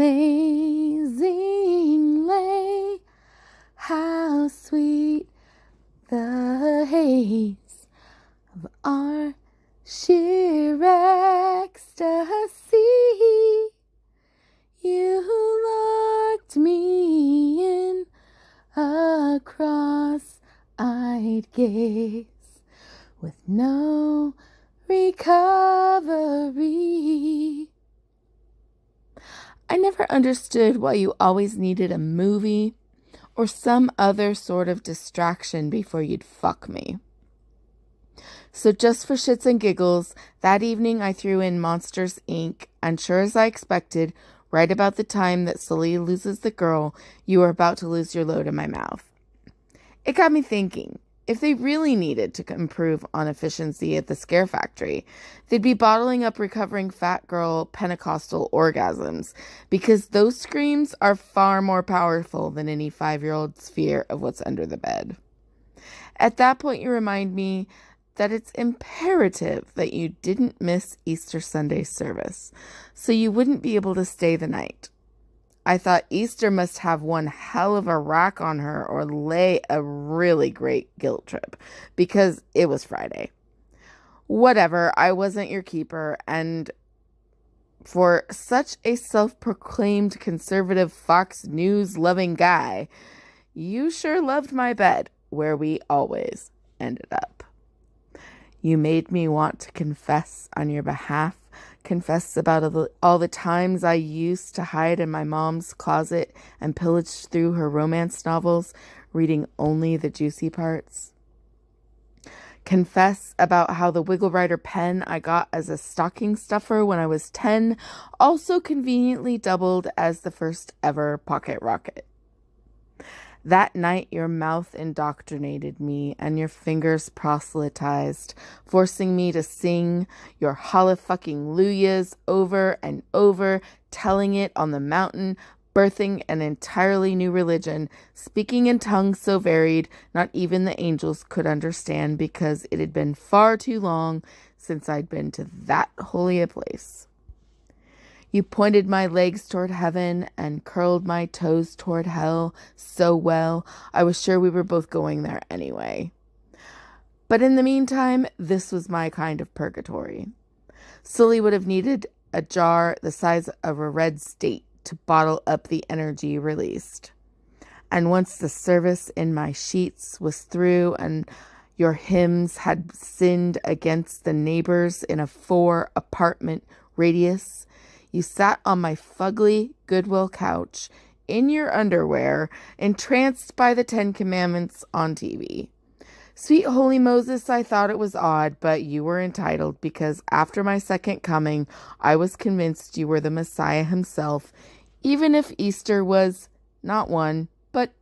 amazing lay, how sweet the haze of our sheer ecstasy. You locked me in a cross-eyed gaze with no recovery. I never understood why you always needed a movie or some other sort of distraction before you'd fuck me. So just for shits and giggles, that evening I threw in Monsters, Inc., and sure as I expected, right about the time that Sully loses the girl, you were about to lose your load in my mouth. It got me thinking, if they really needed to improve on efficiency at the Scare Factory, they'd be bottling up recovering fat girl Pentecostal orgasms, because those screams are far more powerful than any 5-year-old's fear of what's under the bed. At that point, you remind me that it's imperative that you didn't miss Easter Sunday service, so you wouldn't be able to stay the night. I thought Easter must have one hell of a rack on her or lay a really great guilt trip, because it was Friday. Whatever, I wasn't your keeper, and for such a self-proclaimed conservative Fox News-loving guy, you sure loved my bed, where we always ended up. You made me want to confess on your behalf, confess about all the times I used to hide in my mom's closet and pillage through her romance novels, reading only the juicy parts. Confess about how the Wiggle Rider pen I got as a stocking stuffer when I was 10 also conveniently doubled as the first ever pocket rocket. That night, your mouth indoctrinated me and your fingers proselytized, forcing me to sing your hallelujahs over and over, telling it on the mountain, birthing an entirely new religion, speaking in tongues so varied not even the angels could understand, because it had been far too long since I'd been to that holy a place. You pointed my legs toward heaven and curled my toes toward hell so well, I was sure we were both going there anyway. But in the meantime, this was my kind of purgatory. Sully would have needed a jar the size of a red state to bottle up the energy released. And once the service in my sheets was through and your hymns had sinned against the neighbors in a 4-apartment radius, you sat on my fugly Goodwill couch in your underwear, entranced by the 10 Commandments on TV. Sweet Holy Moses, I thought it was odd, but you were entitled, because after my second coming, I was convinced you were the Messiah himself, even if Easter was not 1, but